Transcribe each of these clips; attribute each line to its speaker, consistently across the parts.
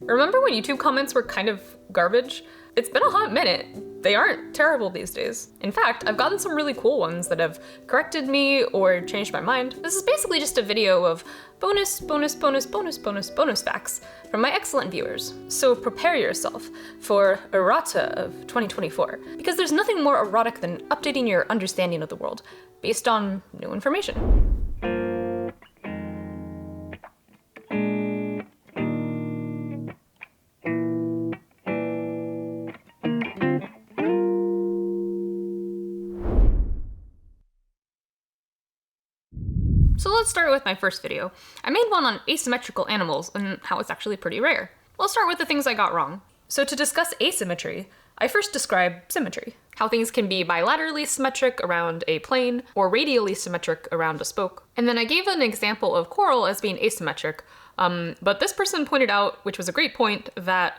Speaker 1: Remember when YouTube comments were kind of garbage? It's been a hot minute. They aren't terrible these days. In fact, I've gotten some really cool ones that have corrected me or changed my mind. This is basically just a video of bonus facts from my excellent viewers. So prepare yourself for errata of 2024, because there's nothing more erotic than updating your understanding of the world based on new information. So let's start with my first video. I made one on asymmetrical animals and how it's actually pretty rare. We'll start with the things I got wrong. So to discuss asymmetry, I first describe symmetry. How things can be bilaterally symmetric around a plane or radially symmetric around a spoke. And then I gave an example of coral as being asymmetric, but this person pointed out, which was a great point, that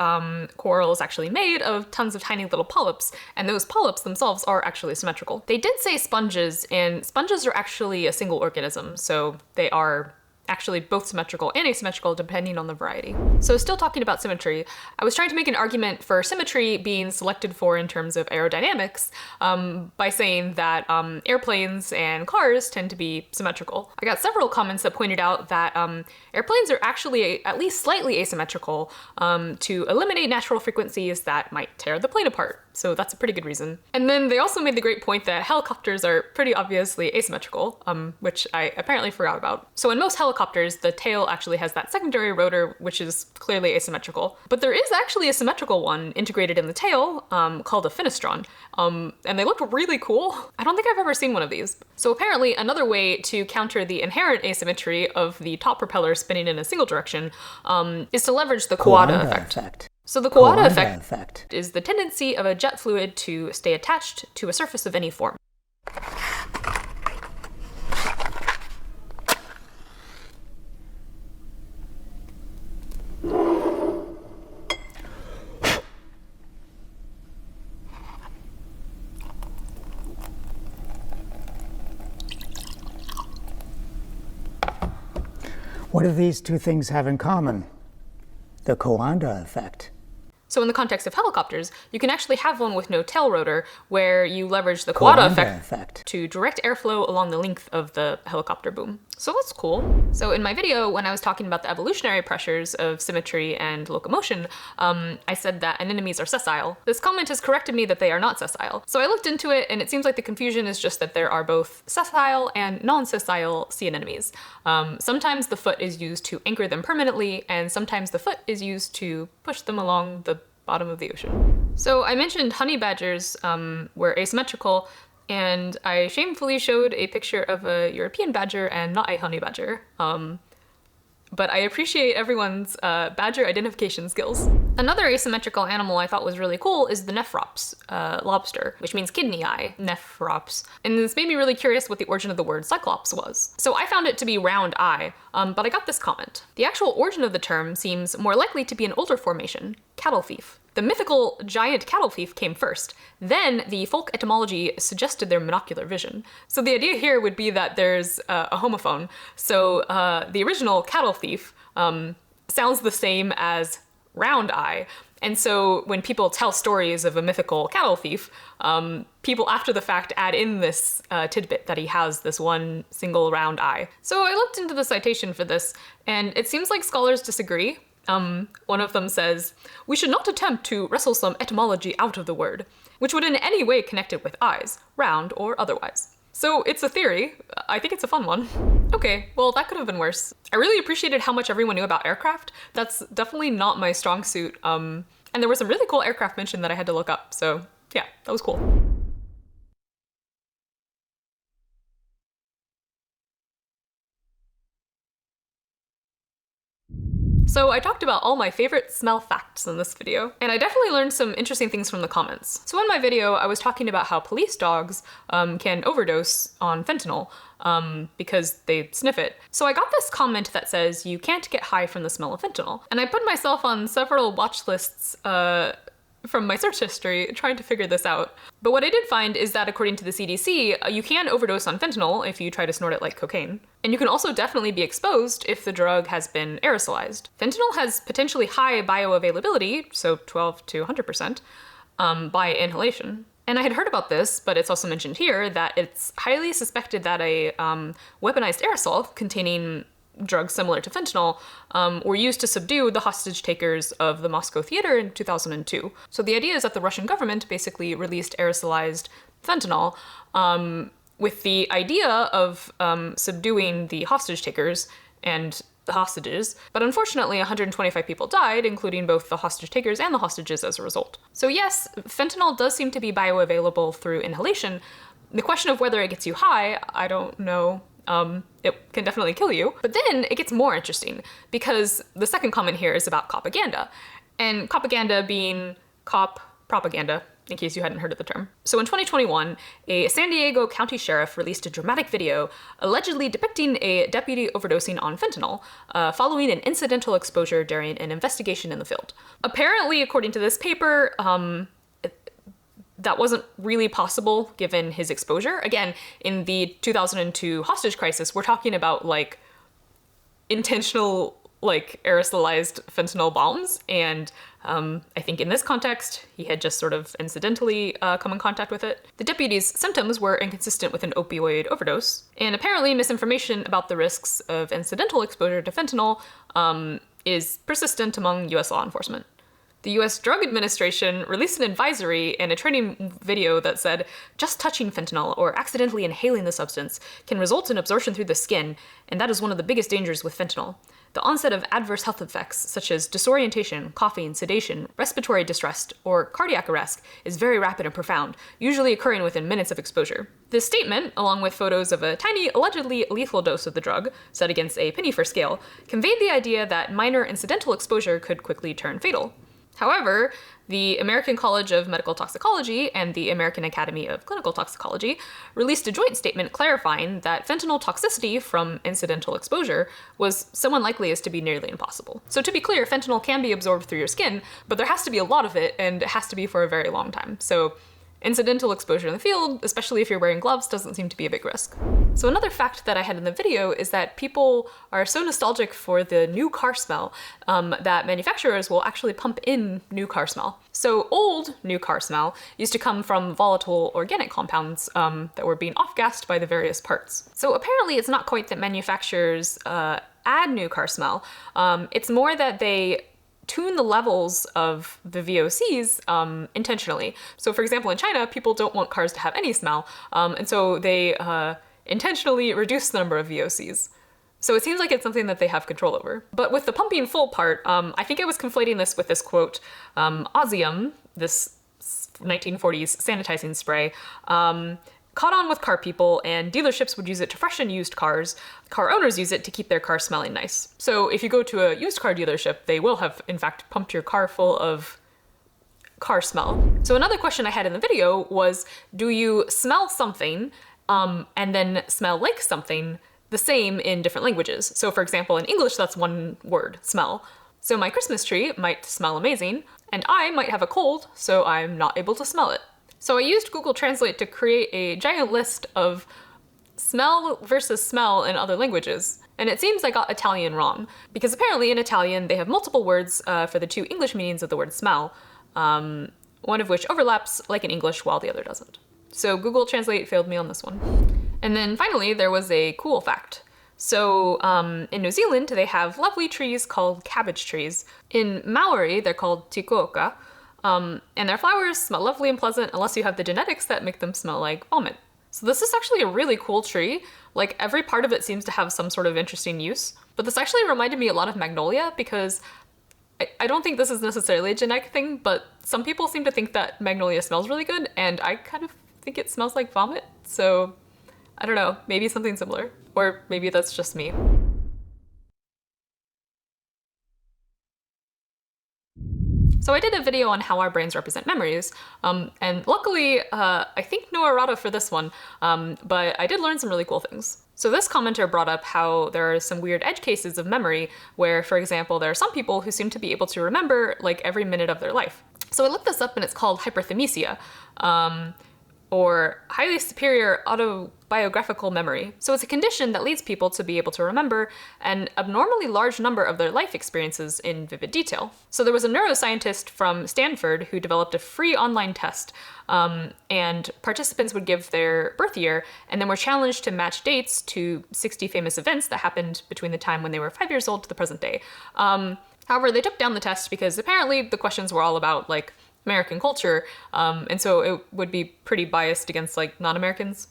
Speaker 1: coral is actually made of tons of tiny little polyps, and those polyps themselves are actually symmetrical. They did say sponges, and sponges are actually a single organism, so they are actually both symmetrical and asymmetrical depending on the variety. So still talking about symmetry, I was trying to make an argument for symmetry being selected for in terms of aerodynamics by saying that airplanes and cars tend to be symmetrical. I got several comments that pointed out that airplanes are actually at least slightly asymmetrical to eliminate natural frequencies that might tear the plane apart. So that's a pretty good reason. And then they also made the great point that helicopters are pretty obviously asymmetrical, which I apparently forgot about. So in most helicopters, the tail actually has that secondary rotor, which is clearly asymmetrical. But there is actually a symmetrical one integrated in the tail called a Fenestron. And they look really cool. I don't think I've ever seen one of these. So apparently another way to counter the inherent asymmetry of the top propeller spinning in a single direction is to leverage the Coanda effect. So the Coanda effect is the tendency of a jet fluid to stay attached to a surface of any form.
Speaker 2: What do these two things have in common? The Coanda effect.
Speaker 1: So in the context of helicopters, you can actually have one with no tail rotor where you leverage the Coanda effect to direct airflow along the length of the helicopter boom. So that's cool. So in my video, when I was talking about the evolutionary pressures of symmetry and locomotion, I said that anemones are sessile. This comment has corrected me that they are not sessile. So I looked into it, and it seems like the confusion is just that there are both sessile and non-sessile sea anemones. Sometimes the foot is used to anchor them permanently, and sometimes the foot is used to push them along the bottom of the ocean. So I mentioned honey badgers were asymmetrical, and I shamefully showed a picture of a European badger and not a honey badger. But I appreciate everyone's badger identification skills. Another asymmetrical animal I thought was really cool is the nephrops lobster, which means kidney eye, nephrops. And this made me really curious what the origin of the word Cyclops was. So I found it to be round eye, but I got this comment. The actual origin of the term seems more likely to be an older formation, cattle thief. The mythical giant cattle thief came first. Then the folk etymology suggested their monocular vision. So the idea here would be that there's a homophone. So the original cattle thief sounds the same as round eye. And so when people tell stories of a mythical cattle thief, people after the fact add in this tidbit that he has this one single round eye. So I looked into the citation for this, and it seems like scholars disagree. One of them says, "We should not attempt to wrestle some etymology out of the word, which would in any way connect it with eyes, round or otherwise." So it's a theory. I think it's a fun one. Okay, well that could have been worse. I really appreciated how much everyone knew about aircraft. That's definitely not my strong suit. And there was some really cool aircraft mentioned that I had to look up. So yeah, that was cool. So I talked about all my favorite smell facts in this video, and I definitely learned some interesting things from the comments. So in my video, I was talking about how police dogs can overdose on fentanyl because they sniff it. So I got this comment that says you can't get high from the smell of fentanyl. And I put myself on several watch lists from my search history trying to figure this out. But what I did find is that according to the CDC, you can overdose on fentanyl if you try to snort it like cocaine. And you can also definitely be exposed if the drug has been aerosolized. Fentanyl has potentially high bioavailability, so 12 to 100%, by inhalation. And I had heard about this, but it's also mentioned here that it's highly suspected that a weaponized aerosol containing drugs similar to fentanyl were used to subdue the hostage takers of the Moscow theater in 2002. So the idea is that the Russian government basically released aerosolized fentanyl with the idea of subduing the hostage takers and the hostages, but unfortunately 125 people died, including both the hostage takers and the hostages as a result. So yes, fentanyl does seem to be bioavailable through inhalation. The question of whether it gets you high, I don't know. It can definitely kill you. But then it gets more interesting because the second comment here is about propaganda. And propaganda being cop propaganda, in case you hadn't heard of the term. So in 2021, a San Diego county sheriff released a dramatic video allegedly depicting a deputy overdosing on fentanyl following an incidental exposure during an investigation in the field. Apparently, according to this paper, that wasn't really possible given his exposure. Again, in the 2002 hostage crisis, we're talking about like intentional like aerosolized fentanyl bombs. And I think in this context, he had just sort of incidentally come in contact with it. The deputy's symptoms were inconsistent with an opioid overdose. And apparently misinformation about the risks of incidental exposure to fentanyl is persistent among US law enforcement. The US Drug Administration released an advisory and a training video that said, just touching fentanyl or accidentally inhaling the substance can result in absorption through the skin, and that is one of the biggest dangers with fentanyl. The onset of adverse health effects, such as disorientation, coughing, sedation, respiratory distress, or cardiac arrest, is very rapid and profound, usually occurring within minutes of exposure. This statement, along with photos of a tiny, allegedly lethal dose of the drug, set against a penny for scale, conveyed the idea that minor incidental exposure could quickly turn fatal. However, the American College of Medical Toxicology and the American Academy of Clinical Toxicology released a joint statement clarifying that fentanyl toxicity from incidental exposure was so unlikely as to be nearly impossible. So to be clear, fentanyl can be absorbed through your skin, but there has to be a lot of it, and it has to be for a very long time. So incidental exposure in the field, especially if you're wearing gloves, doesn't seem to be a big risk. So another fact that I had in the video is that people are so nostalgic for the new car smell that manufacturers will actually pump in new car smell. So old new car smell used to come from volatile organic compounds that were being off-gassed by the various parts. So apparently it's not quite that manufacturers add new car smell. It's more that they tune the levels of the VOCs intentionally. So for example, in China, people don't want cars to have any smell, and so they intentionally reduce the number of VOCs. So it seems like it's something that they have control over. But with the pumping full part, I think I was conflating this with this quote, Ozium, this 1940s sanitizing spray, caught on with car people, and dealerships would use it to freshen used cars. Car owners use it to keep their car smelling nice. So if you go to a used car dealership, they will have, in fact, pumped your car full of car smell. So another question I had in the video was, do you smell something and then smell like something the same in different languages? So for example, in English, that's one word, smell. So my Christmas tree might smell amazing, and I might have a cold, so I'm not able to smell it. So I used Google Translate to create a giant list of smell versus smell in other languages. And it seems I got Italian wrong, because apparently in Italian they have multiple words for the two English meanings of the word smell, one of which overlaps like in English while the other doesn't. So Google Translate failed me on this one. And then finally there was a cool fact. So in New Zealand they have lovely trees called cabbage trees. In Maori they're called tikoka. And their flowers smell lovely and pleasant unless you have the genetics that make them smell like vomit. So this is actually a really cool tree. Like every part of it seems to have some sort of interesting use. But this actually reminded me a lot of magnolia because I don't think this is necessarily a genetic thing, but some people seem to think that magnolia smells really good, and I kind of think it smells like vomit. So I don't know, maybe something similar, or maybe that's just me. So I did a video on how our brains represent memories, and luckily, I think no errata for this one, but I did learn some really cool things. So this commenter brought up how there are some weird edge cases of memory where, for example, there are some people who seem to be able to remember like every minute of their life. So I looked this up and it's called hyperthymesia, or highly superior autobiographical memory. So it's a condition that leads people to be able to remember an abnormally large number of their life experiences in vivid detail. So there was a neuroscientist from Stanford who developed a free online test, and participants would give their birth year and then were challenged to match dates to 60 famous events that happened between the time when they were 5 years old to the present day. However, they took down the test because apparently the questions were all about like American culture, and so it would be pretty biased against like non-Americans.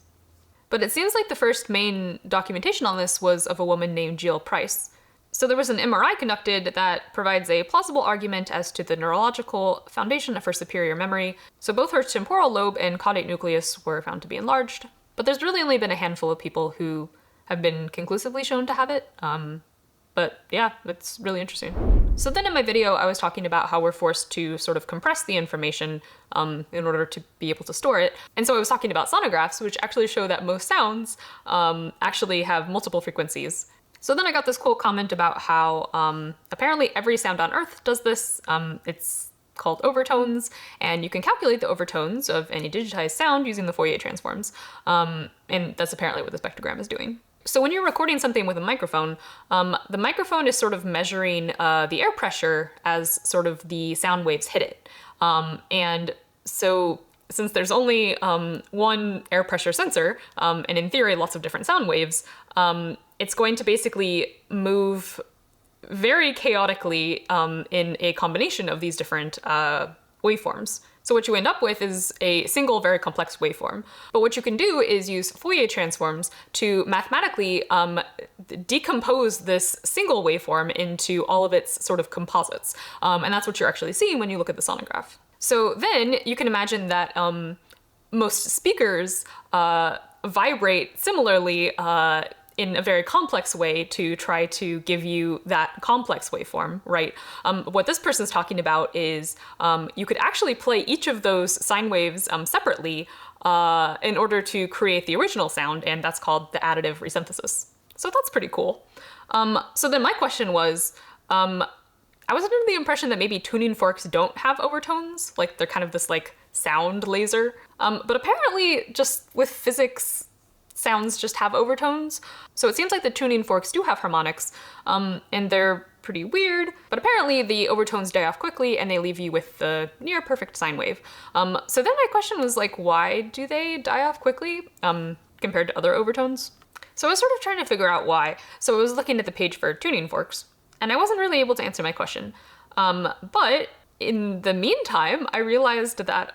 Speaker 1: But it seems like the first main documentation on this was of a woman named Jill Price. So there was an MRI conducted that provides a plausible argument as to the neurological foundation of her superior memory. So both her temporal lobe and caudate nucleus were found to be enlarged, but there's really only been a handful of people who have been conclusively shown to have it. But yeah, it's really interesting. So then in my video, I was talking about how we're forced to sort of compress the information in order to be able to store it. And so I was talking about sonographs, which actually show that most sounds actually have multiple frequencies. So then I got this cool comment about how apparently every sound on Earth does this. It's called overtones, and you can calculate the overtones of any digitized sound using the Fourier transforms. And that's apparently what the spectrogram is doing. So when you're recording something with a microphone, the microphone is sort of measuring the air pressure as sort of the sound waves hit it. And so since there's only one air pressure sensor, and in theory lots of different sound waves, it's going to basically move very chaotically in a combination of these different waveforms. So what you end up with is a single very complex waveform. But what you can do is use Fourier transforms to mathematically decompose this single waveform into all of its sort of composites. And that's what you're actually seeing when you look at the sonograph. So then you can imagine that most speakers vibrate similarly in a very complex way to try to give you that complex waveform, right? What this person's talking about is you could actually play each of those sine waves separately in order to create the original sound, and that's called the additive resynthesis. So that's pretty cool. So then my question was, I was under the impression that maybe tuning forks don't have overtones, like they're kind of this like sound laser. But apparently just with physics, sounds just have overtones. So it seems like the tuning forks do have harmonics, and they're pretty weird, but apparently the overtones die off quickly and they leave you with the near perfect sine wave. So then my question was like, why do they die off quickly compared to other overtones? So I was sort of trying to figure out why. So I was looking at the page for tuning forks, and I wasn't really able to answer my question. But in the meantime, I realized that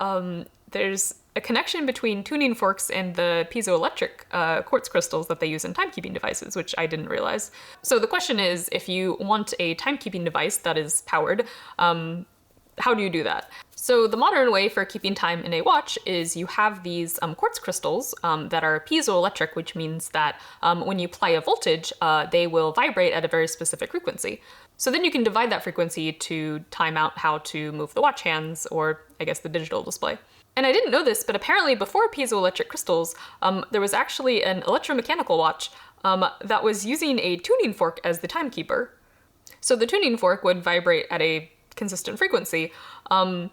Speaker 1: there's a connection between tuning forks and the piezoelectric quartz crystals that they use in timekeeping devices, which I didn't realize. So the question is, if you want a timekeeping device that is powered, how do you do that? So the modern way for keeping time in a watch is you have these quartz crystals that are piezoelectric, which means that when you apply a voltage, they will vibrate at a very specific frequency. So then you can divide that frequency to time out how to move the watch hands, or I guess the digital display. And I didn't know this, but apparently before piezoelectric crystals, there was actually an electromechanical watch that was using a tuning fork as the timekeeper. So the tuning fork would vibrate at a consistent frequency. And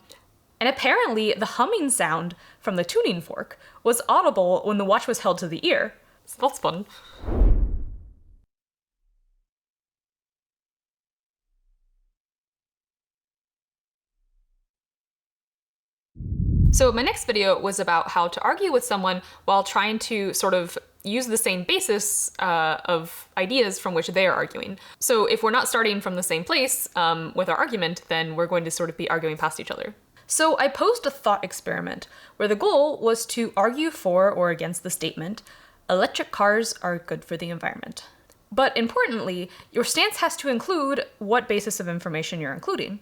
Speaker 1: apparently the humming sound from the tuning fork was audible when the watch was held to the ear. So that's fun. So my next video was about how to argue with someone while trying to sort of use the same basis of ideas from which they are arguing. So if we're not starting from the same place with our argument, then we're going to sort of be arguing past each other. So I posed a thought experiment where the goal was to argue for or against the statement, electric cars are good for the environment. But importantly, your stance has to include what basis of information you're including.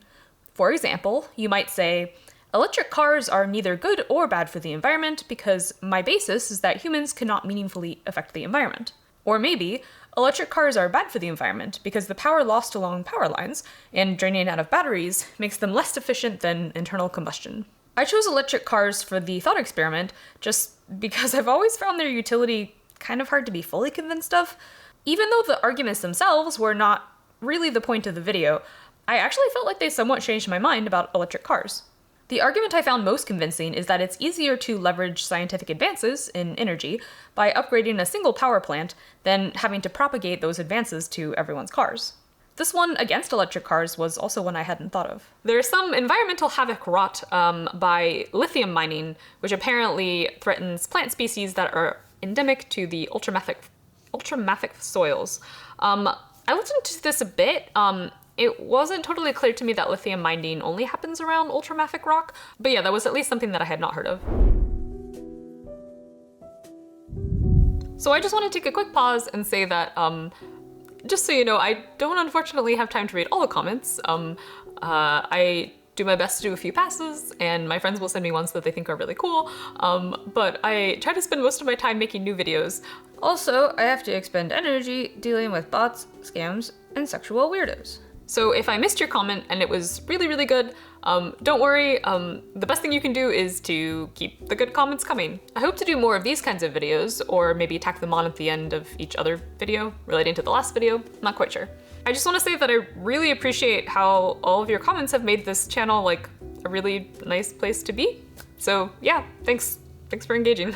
Speaker 1: For example, you might say, electric cars are neither good or bad for the environment because my basis is that humans cannot meaningfully affect the environment. Or maybe, electric cars are bad for the environment because the power lost along power lines and draining out of batteries makes them less efficient than internal combustion. I chose electric cars for the thought experiment just because I've always found their utility kind of hard to be fully convinced of. Even though the arguments themselves were not really the point of the video, I actually felt like they somewhat changed my mind about electric cars. The argument I found most convincing is that it's easier to leverage scientific advances in energy by upgrading a single power plant than having to propagate those advances to everyone's cars. This one against electric cars was also one I hadn't thought of. There's some environmental havoc wrought by lithium mining, which apparently threatens plant species that are endemic to the ultramafic soils. I looked into this a bit. It wasn't totally clear to me that lithium mining only happens around ultramafic rock, but yeah, that was at least something that I had not heard of. So I just want to take a quick pause and say that, just so you know, I don't unfortunately have time to read all the comments. I do my best to do a few passes, and my friends will send me ones that they think are really cool, but I try to spend most of my time making new videos. Also, I have to expend energy dealing with bots, scams, and sexual weirdos. So if I missed your comment and it was really, really good, don't worry. The best thing you can do is to keep the good comments coming. I hope to do more of these kinds of videos, or maybe tack them on at the end of each other video relating to the last video. Not quite sure. I just want to say that I really appreciate how all of your comments have made this channel like a really nice place to be. So yeah, thanks for engaging.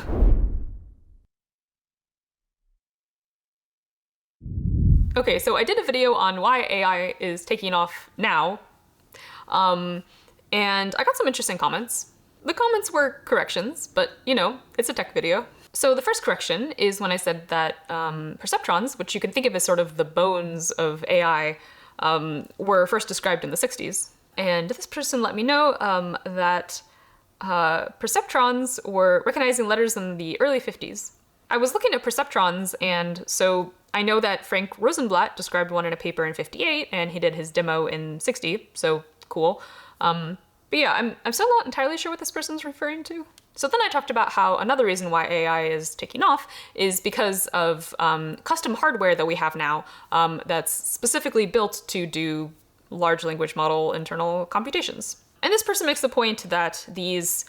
Speaker 1: Okay, so I did a video on why AI is taking off now, and I got some interesting comments. The comments were corrections, but you know, it's a tech video. So the first correction is when I said that perceptrons, which you can think of as sort of the bones of AI, were first described in the 60s. And this person let me know that perceptrons were recognizing letters in the early 50s. I was looking at perceptrons, and so I know that Frank Rosenblatt described one in a paper in 58, and he did his demo in 60, so cool. But yeah, I'm still not entirely sure what this person's referring to. So then I talked about how another reason why AI is taking off is because of custom hardware that we have now that's specifically built to do large language model internal computations. And this person makes the point that these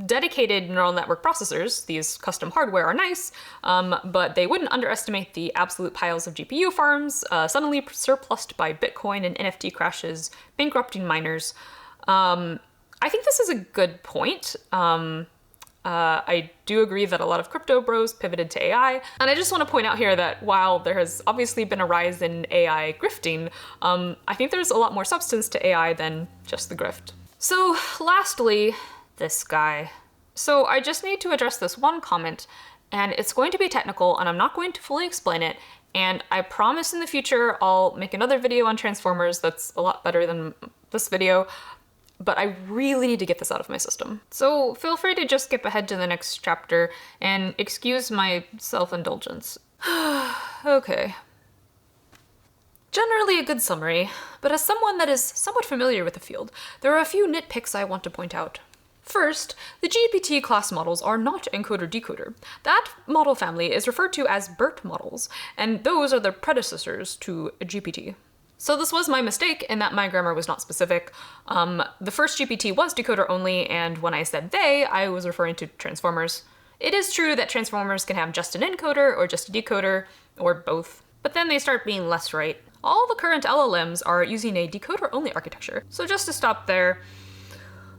Speaker 1: dedicated neural network processors, these custom hardware, are nice, but they wouldn't underestimate the absolute piles of GPU farms suddenly surplused by Bitcoin and NFT crashes, bankrupting miners. I think this is a good point. I do agree that a lot of crypto bros pivoted to AI, and I just want to point out here that while there has obviously been a rise in AI grifting, I think there's a lot more substance to AI than just the grift. So lastly, this guy. So I just need to address this one comment, and it's going to be technical, and I'm not going to fully explain it, and I promise in the future I'll make another video on Transformers that's a lot better than this video, but I really need to get this out of my system. So feel free to just skip ahead to the next chapter and excuse my self-indulgence. Okay. Generally a good summary, but as someone that is somewhat familiar with the field, there are a few nitpicks I want to point out. First, the GPT class models are not encoder-decoder. That model family is referred to as BERT models, and those are the predecessors to a GPT. So this was my mistake in that my grammar was not specific. The first GPT was decoder only, and when I said they, I was referring to transformers. It is true that transformers can have just an encoder or just a decoder, or both, but then they start being less right. All the current LLMs are using a decoder-only architecture, so just to stop there,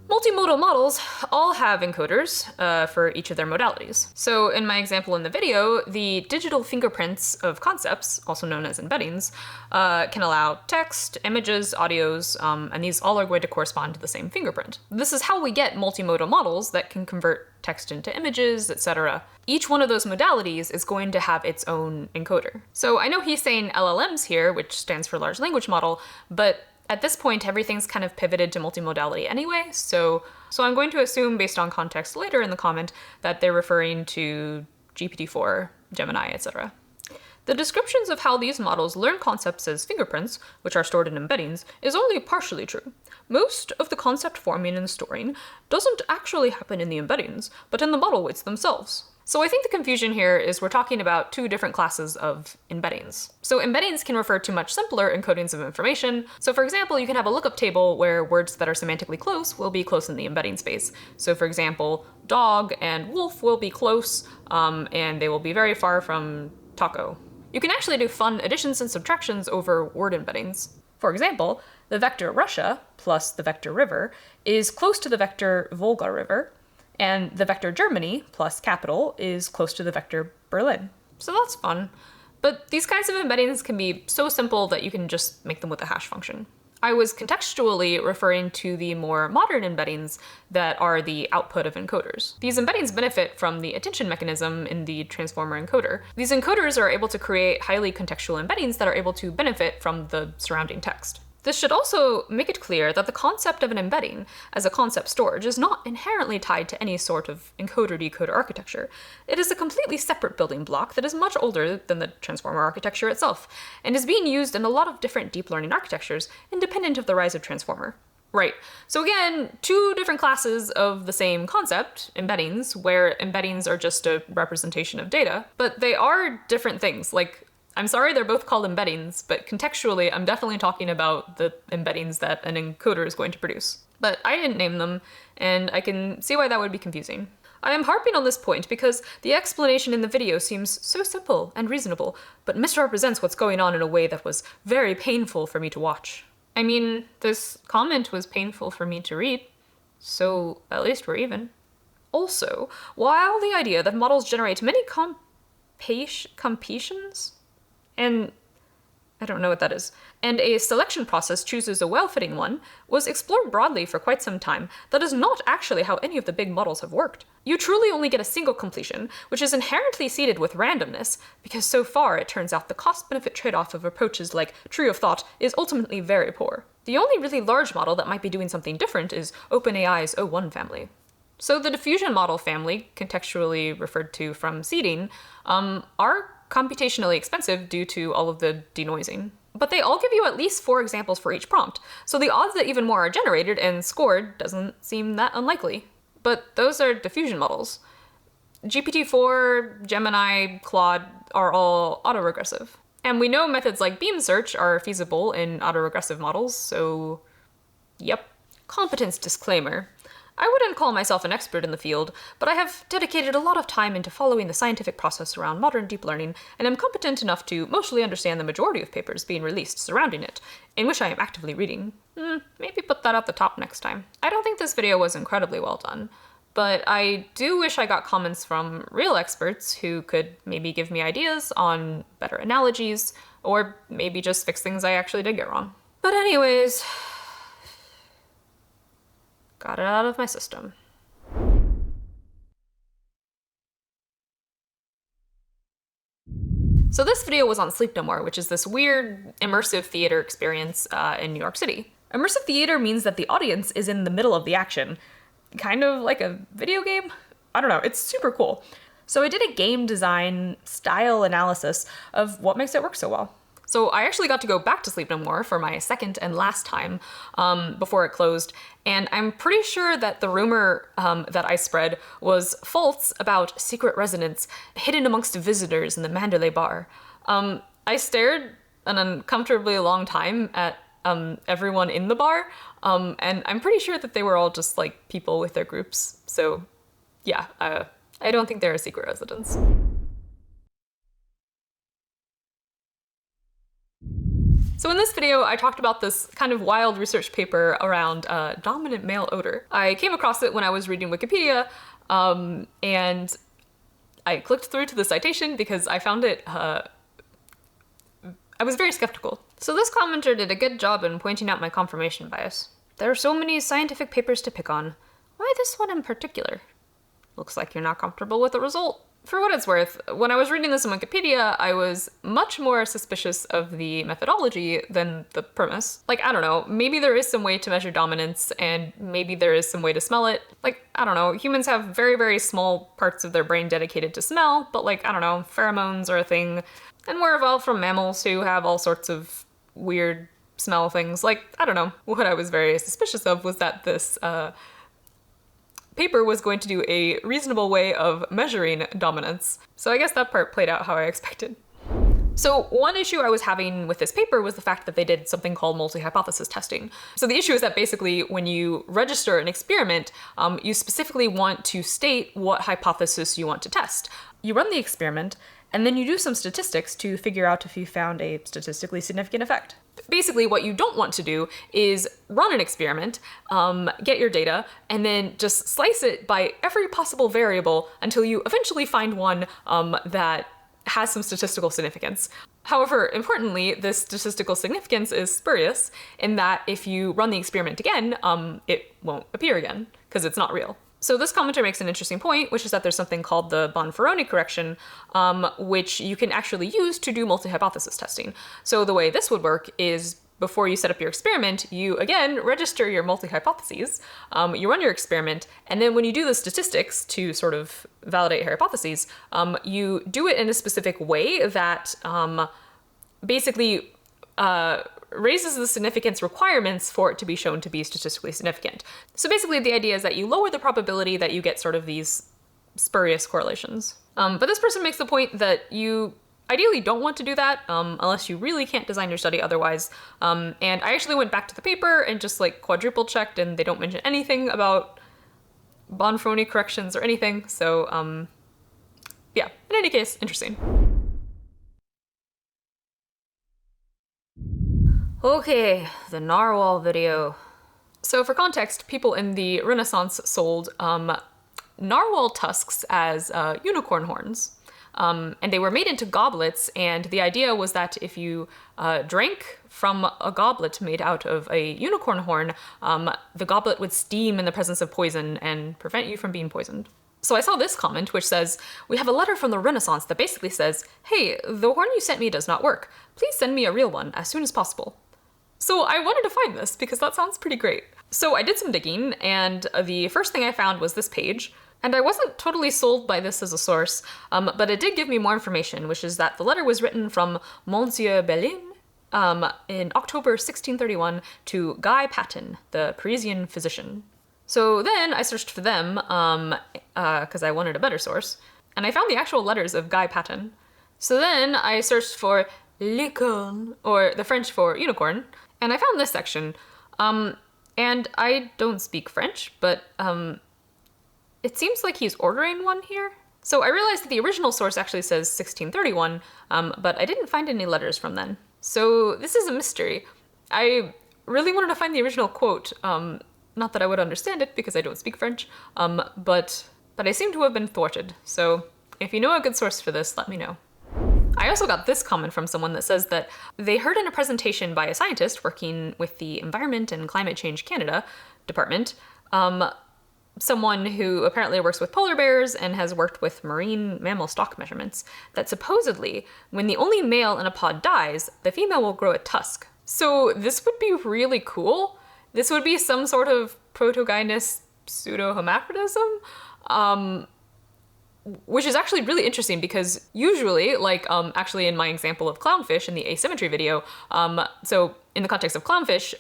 Speaker 1: multimodal models all have encoders for each of their modalities. So in my example in the video, the digital fingerprints of concepts, also known as embeddings, can allow text, images, audios, and these all are going to correspond to the same fingerprint. This is how we get multimodal models that can convert text into images, etc. Each one of those modalities is going to have its own encoder. So I know he's saying LLMs here, which stands for large language model, but at this point, everything's kind of pivoted to multimodality anyway, so I'm going to assume, based on context later in the comment, that they're referring to GPT-4, Gemini, etc. The descriptions of how these models learn concepts as fingerprints, which are stored in embeddings, is only partially true. Most of the concept forming and storing doesn't actually happen in the embeddings, but in the model weights themselves. So I think the confusion here is we're talking about two different classes of embeddings. So embeddings can refer to much simpler encodings of information. So for example, you can have a lookup table where words that are semantically close will be close in the embedding space. So for example, dog and wolf will be close, and they will be very far from taco. You can actually do fun additions and subtractions over word embeddings. For example, The vector Russia plus the vector river is close to the vector Volga River, and the vector Germany plus capital is close to the vector Berlin. So that's fun. But these kinds of embeddings can be so simple that you can just make them with a hash function. I was contextually referring to the more modern embeddings that are the output of encoders. These embeddings benefit from the attention mechanism in the transformer encoder. These encoders are able to create highly contextual embeddings that are able to benefit from the surrounding text. This should also make it clear that the concept of an embedding as a concept storage is not inherently tied to any sort of encoder-decoder architecture. It is a completely separate building block that is much older than the transformer architecture itself, and is being used in a lot of different deep learning architectures, independent of the rise of transformer. Right, so again, two different classes of the same concept, embeddings, where embeddings are just a representation of data, but they are different things. Like, I'm sorry they're both called embeddings, but contextually I'm definitely talking about the embeddings that an encoder is going to produce. But I didn't name them, and I can see why that would be confusing. I am harping on this point because the explanation in the video seems so simple and reasonable, but misrepresents what's going on in a way that was very painful for me to watch. I mean, this comment was painful for me to read, so at least we're even. Also, while the idea that models generate many competitions? And I don't know what that is, and a selection process chooses a well-fitting one, was explored broadly for quite some time, that is not actually how any of the big models have worked. You truly only get a single completion, which is inherently seeded with randomness, because so far it turns out the cost-benefit trade-off of approaches like tree of thought is ultimately very poor. The only really large model that might be doing something different is OpenAI's O1 family. So the diffusion model family, contextually referred to from seeding, are computationally expensive due to all of the denoising. But they all give you at least 4 examples for each prompt, so the odds that even more are generated and scored doesn't seem that unlikely. But those are diffusion models. GPT-4, Gemini, Claude are all autoregressive. And we know methods like beam search are feasible in autoregressive models, so yep. Competence disclaimer. I wouldn't call myself an expert in the field, but I have dedicated a lot of time into following the scientific process around modern deep learning, and am competent enough to mostly understand the majority of papers being released surrounding it, in which I am actively reading. Maybe put that at the top next time. I don't think this video was incredibly well done, but I do wish I got comments from real experts who could maybe give me ideas on better analogies, or maybe just fix things I actually did get wrong. But anyways, got it out of my system. So this video was on Sleep No More, which is this weird immersive theater experience in New York City. Immersive theater means that the audience is in the middle of the action. Kind of like a video game? I don't know, it's super cool. So I did a game design style analysis of what makes it work so well. So I actually got to go back to Sleep No More for my second and last time before it closed, and I'm pretty sure that the rumor that I spread was false about secret residents hidden amongst visitors in the Mandalay bar. I stared an uncomfortably long time at everyone in the bar, and I'm pretty sure that they were all just like people with their groups. So yeah, I don't think they're secret residents. So in this video, I talked about this kind of wild research paper around dominant male odor. I came across it when I was reading Wikipedia, and I clicked through to the citation because I found it, I was very skeptical. So this commenter did a good job in pointing out my confirmation bias. There are so many scientific papers to pick on. Why this one in particular? Looks like you're not comfortable with the result. For what it's worth, when I was reading this on Wikipedia, I was much more suspicious of the methodology than the premise. Like, I don't know, maybe there is some way to measure dominance, and maybe there is some way to smell it. Like, I don't know, humans have very, very small parts of their brain dedicated to smell, but like, I don't know, pheromones are a thing. And we're evolved from mammals who have all sorts of weird smell things. Like, I don't know, what I was very suspicious of was that this, paper was going to do a reasonable way of measuring dominance. So I guess that part played out how I expected. So one issue I was having with this paper was the fact that they did something called multi-hypothesis testing. So the issue is that basically when you register an experiment, you specifically want to state what hypothesis you want to test. You run the experiment, and then you do some statistics to figure out if you found a statistically significant effect. Basically, what you don't want to do is run an experiment, get your data, and then just slice it by every possible variable until you eventually find one that has some statistical significance. However, importantly, this statistical significance is spurious in that if you run the experiment again, it won't appear again because it's not real. So this commenter makes an interesting point, which is that there's something called the Bonferroni correction, which you can actually use to do multi-hypothesis testing. So the way this would work is before you set up your experiment, you again register your multi-hypotheses, you run your experiment, and then when you do the statistics to sort of validate your hypotheses, you do it in a specific way that basically raises the significance requirements for it to be shown to be statistically significant. So basically the idea is that you lower the probability that you get sort of these spurious correlations. But this person makes the point that you ideally don't want to do that unless you really can't design your study otherwise. And I actually went back to the paper and just like quadruple checked, and they don't mention anything about Bonferroni corrections or anything. So yeah, in any case, interesting. Okay, the narwhal video. So for context, people in the Renaissance sold narwhal tusks as unicorn horns. And they were made into goblets, and the idea was that if you drank from a goblet made out of a unicorn horn, the goblet would steam in the presence of poison and prevent you from being poisoned. So I saw this comment which says, "We have a letter from the Renaissance that basically says, hey, the horn you sent me does not work. Please send me a real one as soon as possible." So I wanted to find this because that sounds pretty great. So I did some digging, and the first thing I found was this page. And I wasn't totally sold by this as a source, but it did give me more information, which is that the letter was written from Monsieur Bellin in October 1631 to Guy Patin, the Parisian physician. So then I searched for them, because I wanted a better source, and I found the actual letters of Guy Patin. So then I searched for licorne, or the French for unicorn, and I found this section. And I don't speak French, but it seems like he's ordering one here. So I realized that the original source actually says 1631, but I didn't find any letters from then. So this is a mystery. I really wanted to find the original quote. Not that I would understand it because I don't speak French, but I seem to have been thwarted. So if you know a good source for this, let me know. I also got this comment from someone that says that they heard in a presentation by a scientist working with the Environment and Climate Change Canada department, someone who apparently works with polar bears and has worked with marine mammal stock measurements, that supposedly when the only male in a pod dies, the female will grow a tusk. So this would be really cool. This would be some sort of protogynous pseudo-hermaphroditism, which is actually really interesting because usually, like actually in my example of clownfish in the asymmetry video, so in the context of clownfish,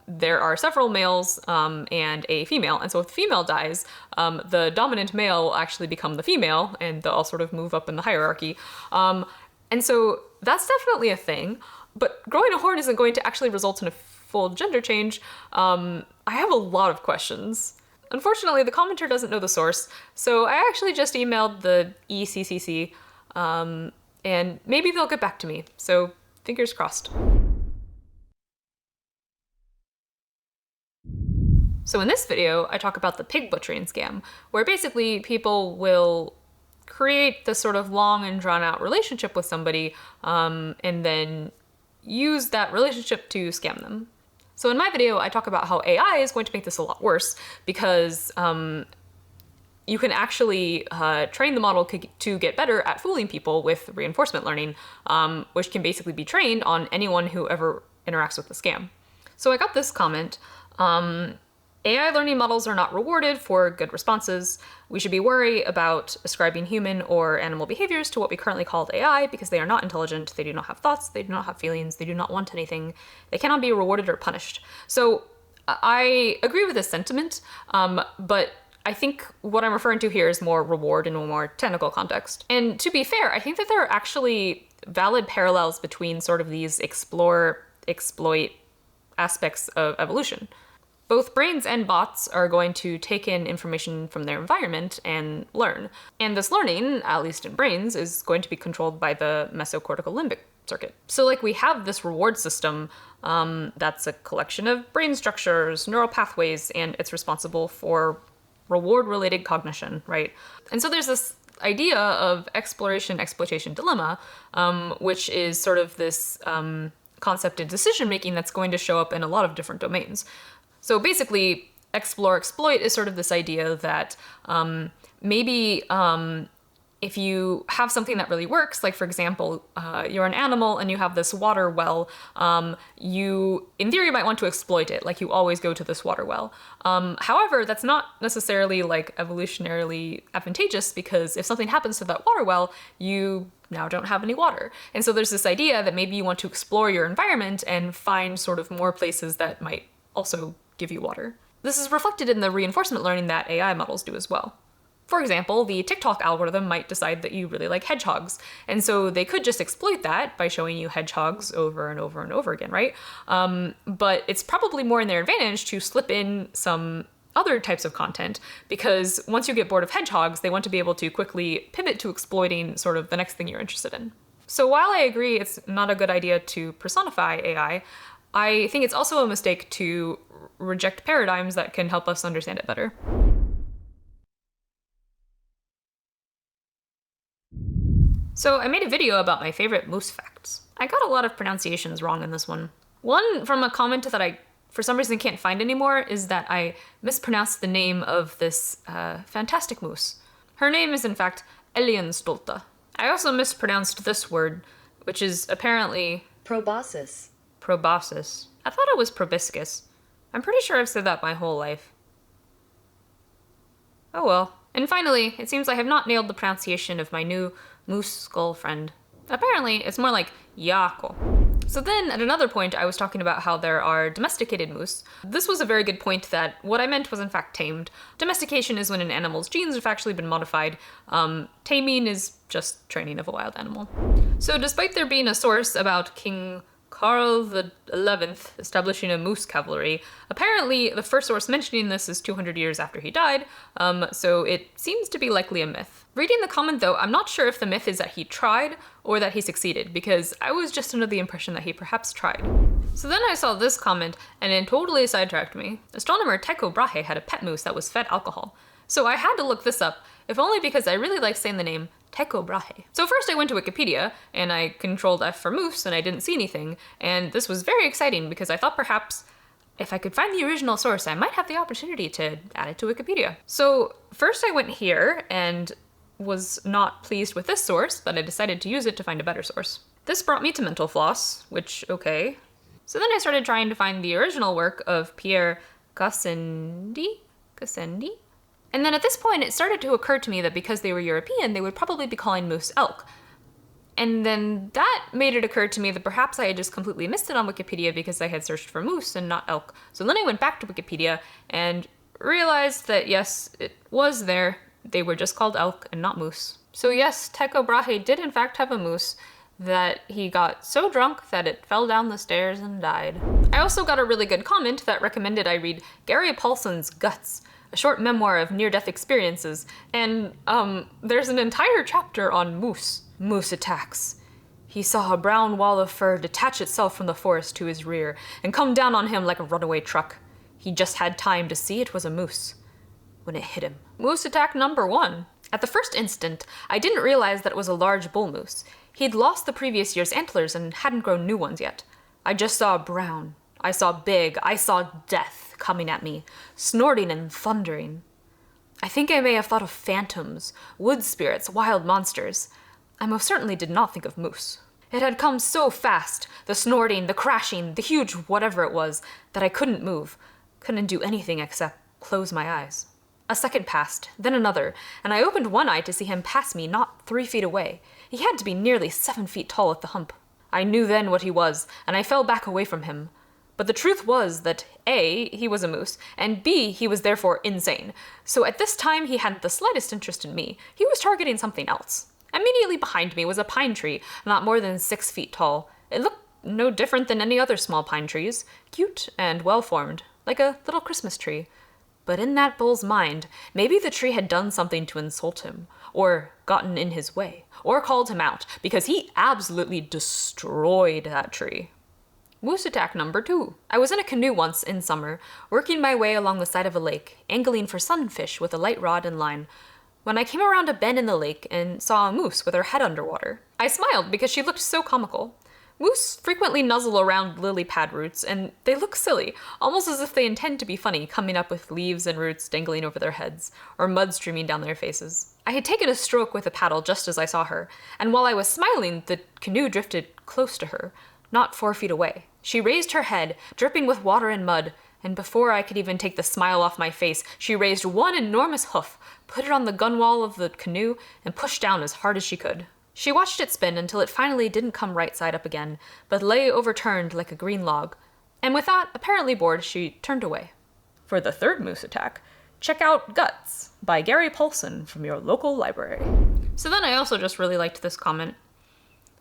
Speaker 1: there are several males and a female, and so if the female dies, the dominant male will actually become the female, and they'll all sort of move up in the hierarchy. And so that's definitely a thing, but growing a horn isn't going to actually result in a full gender change. I have a lot of questions. Unfortunately, the commenter doesn't know the source, so I actually just emailed the ECCC, and maybe they'll get back to me, so fingers crossed. So in this video, I talk about the pig butchering scam, where basically people will create this sort of long and drawn out relationship with somebody, and then use that relationship to scam them. So in my video, I talk about how AI is going to make this a lot worse because you can actually train the model to get better at fooling people with reinforcement learning, which can basically be trained on anyone who ever interacts with the scam. So I got this comment. AI learning models are not rewarded for good responses. We should be worried about ascribing human or animal behaviors to what we currently call AI because they are not intelligent, they do not have thoughts, they do not have feelings, they do not want anything. They cannot be rewarded or punished. So I agree with this sentiment, but I think what I'm referring to here is more reward in a more technical context. And to be fair, I think that there are actually valid parallels between sort of these explore, exploit aspects of evolution. Both brains and bots are going to take in information from their environment and learn. And this learning, at least in brains, is going to be controlled by the mesocortical limbic circuit. So like we have this reward system that's a collection of brain structures, neural pathways, and it's responsible for reward-related cognition, right? And so there's this idea of exploration-exploitation dilemma, which is sort of this concept in decision-making that's going to show up in a lot of different domains. So basically, explore-exploit is sort of this idea that maybe if you have something that really works, like for example, you're an animal and you have this water well, you, in theory, might want to exploit it, like you always go to this water well. However, that's not necessarily like evolutionarily advantageous, because if something happens to that water well, you now don't have any water. And so there's this idea that maybe you want to explore your environment and find sort of more places that might also give you water. This is reflected in the reinforcement learning that AI models do as well. For example, the TikTok algorithm might decide that you really like hedgehogs, and so they could just exploit that by showing you hedgehogs over and over and over again, right? But it's probably more in their advantage to slip in some other types of content, because once you get bored of hedgehogs, they want to be able to quickly pivot to exploiting sort of the next thing you're interested in. So while I agree it's not a good idea to personify AI, I think it's also a mistake to reject paradigms that can help us understand it better. So I made a video about my favorite moose facts. I got a lot of pronunciations wrong in this one. One from a comment that I, for some reason, can't find anymore is that I mispronounced the name of this fantastic moose. Her name is in fact Elienstolta. I also mispronounced this word, which is apparently
Speaker 3: proboscis.
Speaker 1: Proboscis. I thought it was proboscis. I'm pretty sure I've said that my whole life. Oh well. And finally, it seems I have not nailed the pronunciation of my new moose skull friend. Apparently, it's more like Yako. So then, at another point, I was talking about how there are domesticated moose. This was a very good point that what I meant was in fact tamed. Domestication is when an animal's genes have actually been modified. Taming is just training of a wild animal. So despite there being a source about King Carroll XI establishing a moose cavalry, apparently the first source mentioning this is 200 years after he died, so it seems to be likely a myth. Reading the comment though, I'm not sure if the myth is that he tried or that he succeeded, because I was just under the impression that he perhaps tried. So then I saw this comment and it totally sidetracked me. Astronomer Tycho Brahe had a pet moose that was fed alcohol. So I had to look this up, if only because I really like saying the name Tycho Brahe. So first I went to Wikipedia and I controlled F for moose and I didn't see anything, and this was very exciting because I thought perhaps if I could find the original source, I might have the opportunity to add it to Wikipedia. So first I went here and was not pleased with this source, but I decided to use it to find a better source. This brought me to Mental Floss, which, okay. So then I started trying to find the original work of Pierre Gassendi? And then at this point, it started to occur to me that because they were European, they would probably be calling moose elk. And then that made it occur to me that perhaps I had just completely missed it on Wikipedia because I had searched for moose and not elk. So then I went back to Wikipedia and realized that yes, it was there. They were just called elk and not moose. So yes, Tycho Brahe did in fact have a moose that he got so drunk that it fell down the stairs and died. I also got a really good comment that recommended I read Gary Paulson's Guts, a short memoir of near-death experiences, and there's an entire chapter on moose. Moose attacks. He saw a brown wall of fur detach itself from the forest to his rear and come down on him like a runaway truck. He just had time to see it was a moose when it hit him. Moose attack number 1. At the first instant, I didn't realize that it was a large bull moose. He'd lost the previous year's antlers and hadn't grown new ones yet. I just saw brown. I saw big. I saw death coming at me, snorting and thundering. I think I may have thought of phantoms, wood spirits, wild monsters. I most certainly did not think of moose. It had come so fast, the snorting, the crashing, the huge whatever it was, that I couldn't move, couldn't do anything except close my eyes. A second passed, then another, and I opened one eye to see him pass me not 3 feet away. He had to be nearly 7 feet tall at the hump. I knew then what he was, and I fell back away from him. But the truth was that A, he was a moose, and B, he was therefore insane. So at this time he hadn't the slightest interest in me. He was targeting something else. Immediately behind me was a pine tree, not more than 6 feet tall. It looked no different than any other small pine trees, cute and well-formed. like a little Christmas tree. But in that bull's mind, maybe the tree had done something to insult him, or gotten in his way, or called him out, because he absolutely destroyed that tree. Moose attack number 2. I was in a canoe once in summer, working my way along the side of a lake, angling for sunfish with a light rod and line, when I came around a bend in the lake and saw a moose with her head underwater. I smiled because she looked so comical. Moose frequently nuzzle around lily pad roots, and they look silly, almost as if they intend to be funny, coming up with leaves and roots dangling over their heads, or mud streaming down their faces. I had taken a stroke with a paddle just as I saw her, and while I was smiling, the canoe drifted close to her, not 4 feet away. She raised her head, dripping with water and mud, and before I could even take the smile off my face, she raised one enormous hoof, put it on the gunwale of the canoe, and pushed down as hard as she could. She watched it spin until it finally didn't come right side up again, but lay overturned like a green log. And with that, apparently bored, she turned away. For the 3rd moose attack, check out Guts by Gary Paulson from your local library. So then I also just really liked this comment.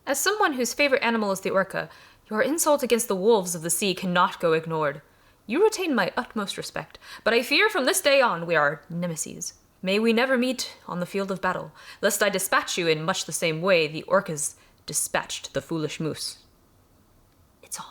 Speaker 1: As someone whose favorite animal is the orca, your insult against the wolves of the sea cannot go ignored. You retain my utmost respect, but I fear from this day on we are nemesis. May we never meet on the field of battle, lest I dispatch you in much the same way the orcas dispatched the foolish moose. It's on.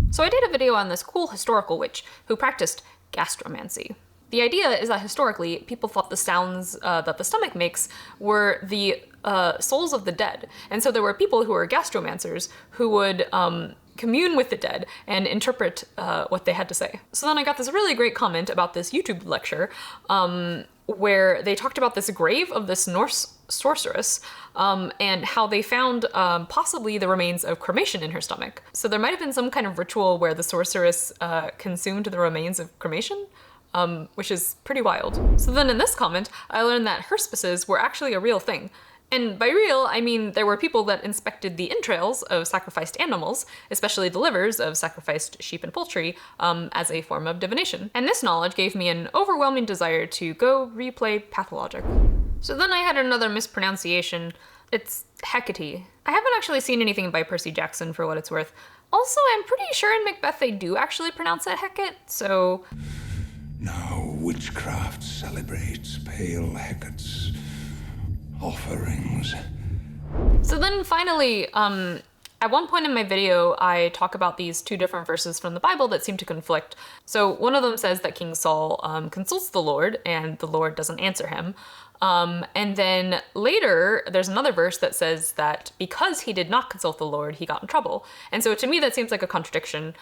Speaker 1: So I did a video on this cool historical witch who practiced gastromancy. The idea is that historically, people thought the sounds that the stomach makes were the souls of the dead. And so there were people who were gastromancers who would commune with the dead and interpret what they had to say. So then I got this really great comment about this YouTube lecture where they talked about this grave of this Norse sorceress and how they found possibly the remains of cremation in her stomach. So there might have been some kind of ritual where the sorceress consumed the remains of cremation, which is pretty wild. So then in this comment, I learned that herspices were actually a real thing. And by real, I mean there were people that inspected the entrails of sacrificed animals, especially the livers of sacrificed sheep and poultry, as a form of divination. And this knowledge gave me an overwhelming desire to go replay Pathologic. So then I had another mispronunciation. It's Hecate. I haven't actually seen anything by Percy Jackson for what it's worth. Also, I'm pretty sure in Macbeth they do actually pronounce it Hecate, so...
Speaker 3: Now witchcraft celebrates pale Hecate's offerings.
Speaker 1: So then finally, at one point in my video, I talk about these 2 different verses from the Bible that seem to conflict. So one of them says that King Saul consults the Lord and the Lord doesn't answer him. And then later, there's another verse that says that because he did not consult the Lord, he got in trouble. And so to me, that seems like a contradiction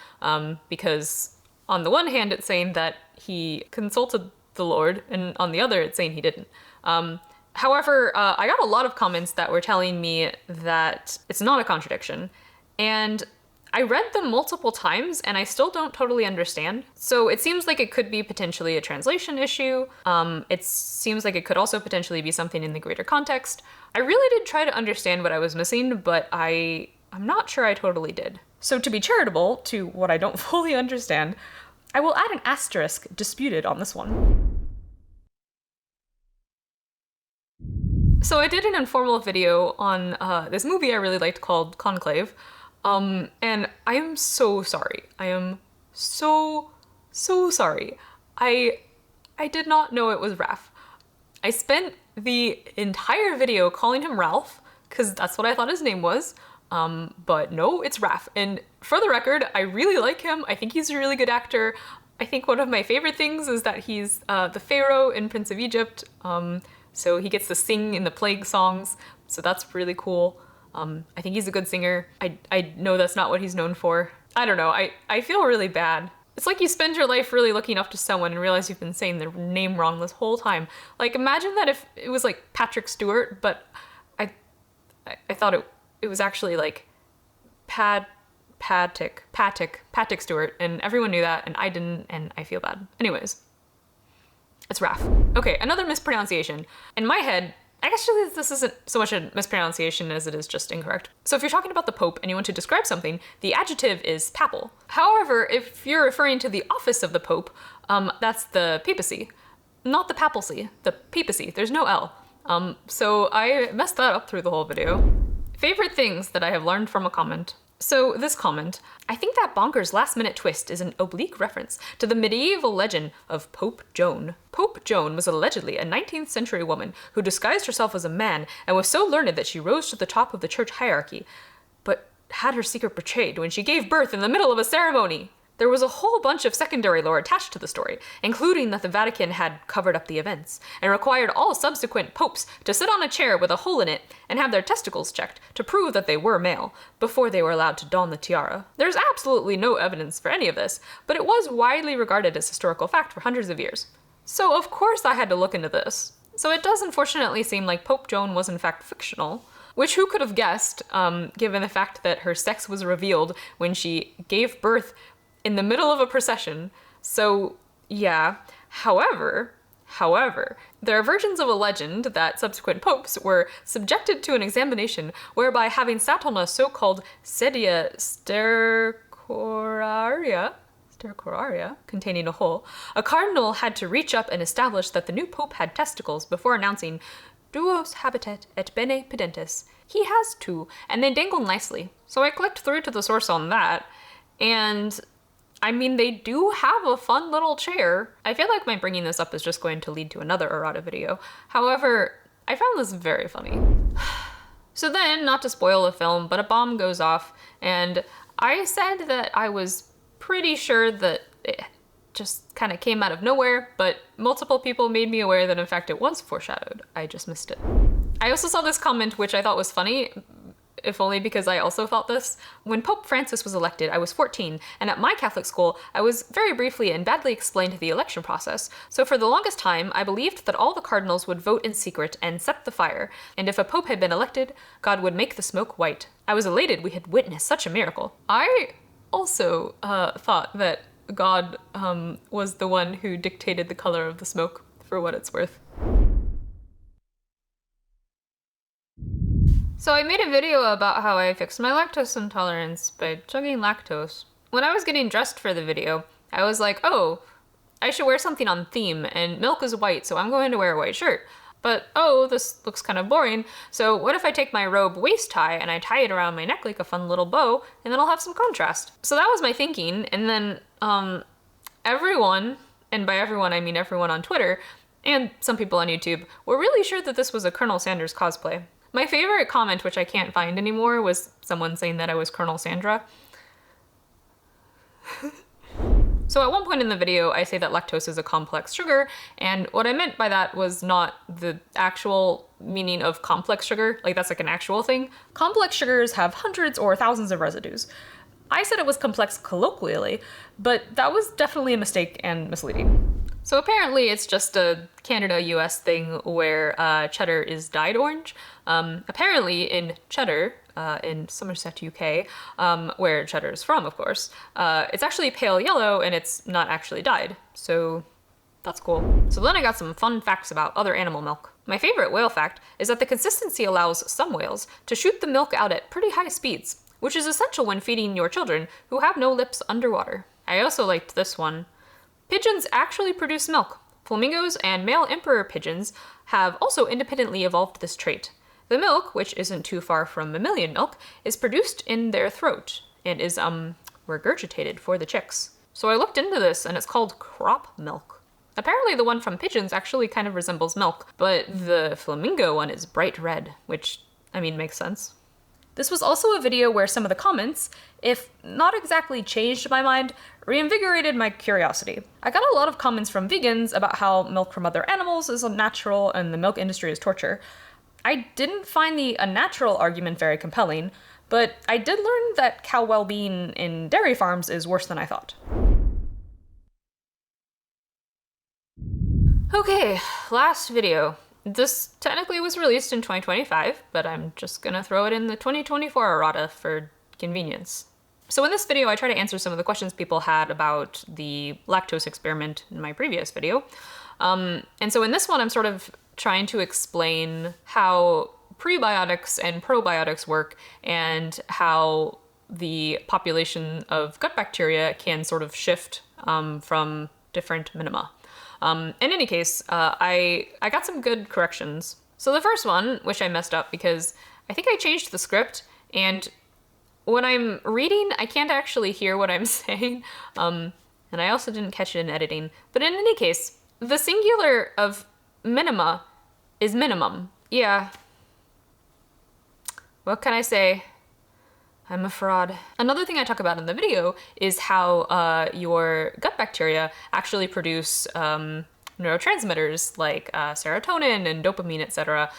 Speaker 1: because on the one hand, it's saying that he consulted the Lord, and on the other, it's saying he didn't. However, I got a lot of comments that were telling me that it's not a contradiction, and I read them multiple times and I still don't totally understand. So it seems like it could be potentially a translation issue. It seems like it could also potentially be something in the greater context. I really did try to understand what I was missing, but I'm not sure I totally did. So to be charitable to what I don't fully understand, I will add an asterisk disputed on this one. So I did an informal video on this movie I really liked called Conclave, and I am so sorry. I am so sorry. I did not know it was Raph. I spent the entire video calling him Ralph, because that's what I thought his name was, but no, it's Raph. And for the record, I really like him. I think he's a really good actor. I think one of my favorite things is that he's the Pharaoh in Prince of Egypt. So he gets to sing in the plague songs, so that's really cool. I think he's a good singer. I know that's not what he's known for. I don't know, I feel really bad. It's like you spend your life really looking up to someone and realize you've been saying their name wrong this whole time. Like, imagine that if it was like Patrick Stewart, but I thought it was actually like Patrick Stewart, and everyone knew that, and I didn't, and I feel bad. Anyways. It's Raph. Okay, another mispronunciation. In my head, actually this isn't so much a mispronunciation as it is just incorrect. So if you're talking about the Pope and you want to describe something, the adjective is papal. However, if you're referring to the office of the Pope, that's the papacy. Not the papalcy, the papacy. There's no L. So I messed that up through the whole video. Favorite things that I have learned from a comment. So this comment, I think that bonkers last-minute twist is an oblique reference to the medieval legend of Pope Joan. Pope Joan was allegedly a 19th century woman who disguised herself as a man and was so learned that she rose to the top of the church hierarchy, but had her secret betrayed when she gave birth in the middle of a ceremony. There was a whole bunch of secondary lore attached to the story, including that the Vatican had covered up the events, and required all subsequent popes to sit on a chair with a hole in it and have their testicles checked to prove that they were male, before they were allowed to don the tiara. There's absolutely no evidence for any of this, but it was widely regarded as historical fact for hundreds of years. So of course I had to look into this. So it does unfortunately seem like Pope Joan was in fact fictional, which who could have guessed, given the fact that her sex was revealed when she gave birth in the middle of a procession. So yeah, however, there are versions of a legend that subsequent popes were subjected to an examination whereby, having sat on a so-called sedia stercoraria containing a hole, a cardinal had to reach up and establish that the new pope had testicles before announcing, "Duos habitet et bene pudentes." He has two, and they dangle nicely. So I clicked through to the source on that, and I mean, they do have a fun little chair. I feel like my bringing this up is just going to lead to another errata video. However, I found this very funny. So then, not to spoil the film, but a bomb goes off, and I said that I was pretty sure that it just kind of came out of nowhere, but multiple people made me aware that in fact it was foreshadowed. I just missed it. I also saw this comment, which I thought was funny, if only because I also thought this. When Pope Francis was elected, I was 14, and at my Catholic school, I was very briefly and badly explained the election process. So for the longest time, I believed that all the cardinals would vote in secret and set the fire, and if a pope had been elected, God would make the smoke white. I was elated we had witnessed such a miracle. I also thought that God was the one who dictated the color of the smoke, for what it's worth. So I made a video about how I fixed my lactose intolerance by chugging lactose. When I was getting dressed for the video, I was like, oh, I should wear something on theme, and milk is white, so I'm going to wear a white shirt. But oh, this looks kind of boring, so what if I take my robe waist tie and I tie it around my neck like a fun little bow, and then I'll have some contrast. So that was my thinking, and then everyone, and by everyone I mean everyone on Twitter, and some people on YouTube, were really sure that this was a Colonel Sanders cosplay. My favorite comment, which I can't find anymore, was someone saying that I was Colonel Sandra. So at one point in the video, I say that lactose is a complex sugar, and what I meant by that was not the actual meaning of complex sugar, like that's like an actual thing. Complex sugars have hundreds or thousands of residues. I said it was complex colloquially, but that was definitely a mistake and misleading. So apparently it's just a Canada-US thing where cheddar is dyed orange. Apparently in cheddar, in Somerset, UK, where cheddar is from, of course, it's actually pale yellow and it's not actually dyed. So that's cool. So then I got some fun facts about other animal milk. My favorite whale fact is that the consistency allows some whales to shoot the milk out at pretty high speeds, which is essential when feeding your children who have no lips underwater. I also liked this one. Pigeons actually produce milk. Flamingos and male emperor pigeons have also independently evolved this trait. The milk, which isn't too far from mammalian milk, is produced in their throat and is regurgitated for the chicks. So I looked into this and it's called crop milk. Apparently the one from pigeons actually kind of resembles milk, but the flamingo one is bright red, which, I mean, makes sense. This was also a video where some of the comments, if not exactly changed my mind, reinvigorated my curiosity. I got a lot of comments from vegans about how milk from other animals is unnatural and the milk industry is torture. I didn't find the unnatural argument very compelling, but I did learn that cow well-being in dairy farms is worse than I thought. Okay, last video. This technically was released in 2025, but I'm just gonna throw it in the 2024 errata for convenience. So in this video, I try to answer some of the questions people had about the lactose experiment in my previous video. And so in this one, I'm sort of trying to explain how prebiotics and probiotics work and how the population of gut bacteria can sort of shift from different minima. In any case, I got some good corrections. So the first one, which I messed up because I think I changed the script and when I'm reading, I can't actually hear what I'm saying, and I also didn't catch it in editing. But in any case, the singular of minima is minimum. Yeah. What can I say? I'm a fraud. Another thing I talk about in the video is how your gut bacteria actually produce neurotransmitters like serotonin and dopamine, etc.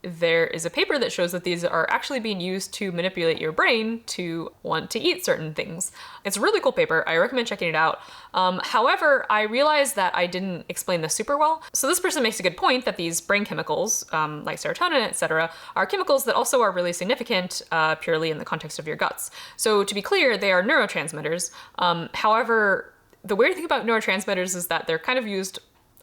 Speaker 1: There is a paper that shows that these are actually being used to manipulate your brain to want to eat certain things. It's a really cool paper. I recommend checking it out. However, I realized that I didn't explain this super well. So this person makes a good point that these brain chemicals, like serotonin, etc., are chemicals that also are really significant purely in the context of your guts. So to be clear, they are neurotransmitters. However, the weird thing about neurotransmitters is that they're kind of used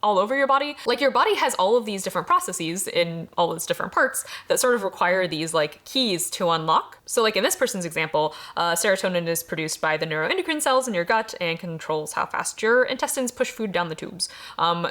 Speaker 1: all over your body. Like, your body has all of these different processes in all its different parts that sort of require these like keys to unlock. So like in this person's example, serotonin is produced by the neuroendocrine cells in your gut and controls how fast your intestines push food down the tubes.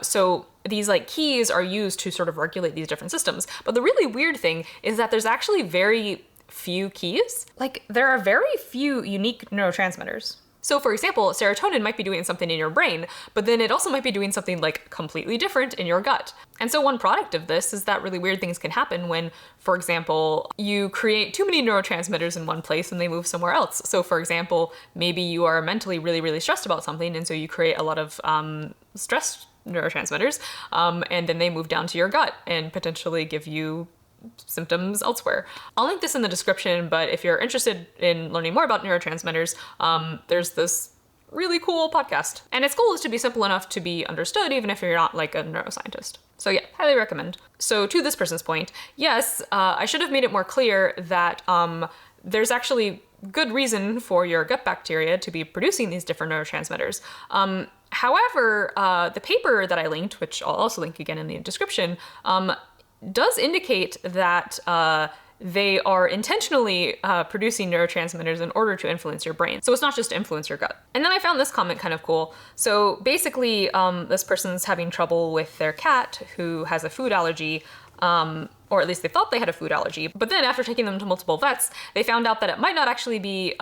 Speaker 1: So these like keys are used to sort of regulate these different systems. But the really weird thing is that there's actually very few keys. Like, there are very few unique neurotransmitters. So for example, serotonin might be doing something in your brain, but then it also might be doing something like completely different in your gut. And so one product of this is that really weird things can happen when, for example, you create too many neurotransmitters in one place and they move somewhere else. So for example, maybe you are mentally really, really stressed about something, and so you create a lot of stress neurotransmitters, and then they move down to your gut and potentially give you symptoms elsewhere. I'll link this in the description, but if you're interested in learning more about neurotransmitters, there's this really cool podcast. And its goal is to be simple enough to be understood, even if you're not like a neuroscientist. So yeah, highly recommend. So to this person's point, yes, I should have made it more clear that there's actually good reason for your gut bacteria to be producing these different neurotransmitters. However, the paper that I linked, which I'll also link again in the description, does indicate that they are intentionally producing neurotransmitters in order to influence your brain. So it's not just to influence your gut. And then I found this comment kind of cool. So basically, this person's having trouble with their cat who has a food allergy, or at least they thought they had a food allergy. But then after taking them to multiple vets, they found out that it might not actually be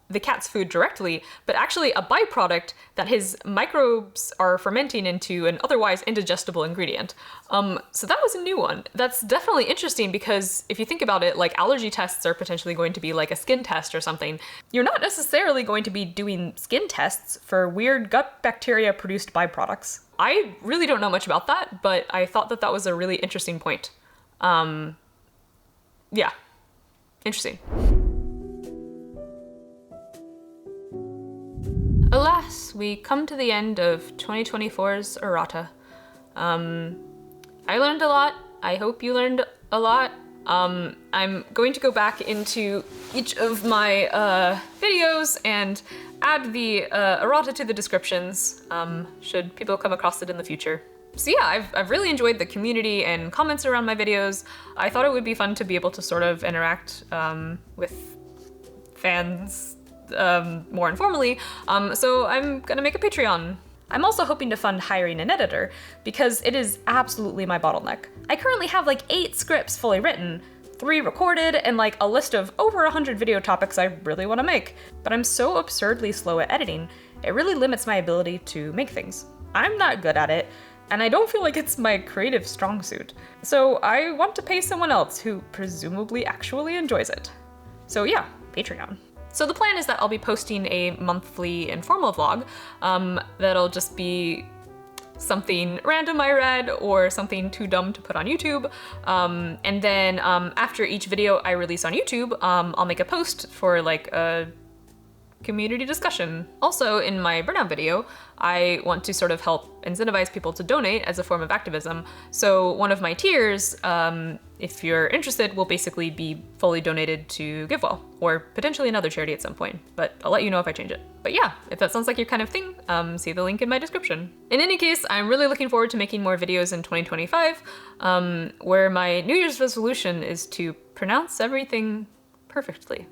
Speaker 1: the cat's food directly, but actually a byproduct that his microbes are fermenting into an otherwise indigestible ingredient. So that was a new one. That's definitely interesting because if you think about it, like allergy tests are potentially going to be like a skin test or something. You're not necessarily going to be doing skin tests for weird gut bacteria produced byproducts. I really don't know much about that, but I thought that that was a really interesting point. Yeah, interesting. Alas, we come to the end of 2024's errata. I learned a lot. I hope you learned a lot. I'm going to go back into each of my videos and add the errata to the descriptions, should people come across it in the future. So yeah, I've really enjoyed the community and comments around my videos. I thought it would be fun to be able to sort of interact with fans more informally, so I'm gonna make a Patreon. I'm also hoping to fund hiring an editor because it is absolutely my bottleneck. I currently have like 8 scripts fully written, 3 recorded, and like a list of over 100 video topics I really want to make, but I'm so absurdly slow at editing, it really limits my ability to make things. I'm not good at it, and I don't feel like it's my creative strong suit. So I want to pay someone else who presumably actually enjoys it. So yeah, Patreon. So the plan is that I'll be posting a monthly informal vlog that'll just be something random I read or something too dumb to put on YouTube. And then after each video I release on YouTube, I'll make a post for like a community discussion. Also, in my burnout video, I want to sort of help incentivize people to donate as a form of activism. So one of my tiers, if you're interested, will basically be fully donated to GiveWell, or potentially another charity at some point, but I'll let you know if I change it. But yeah, if that sounds like your kind of thing, see the link in my description. In any case, I'm really looking forward to making more videos in 2025, where my New Year's resolution is to pronounce everything perfectly.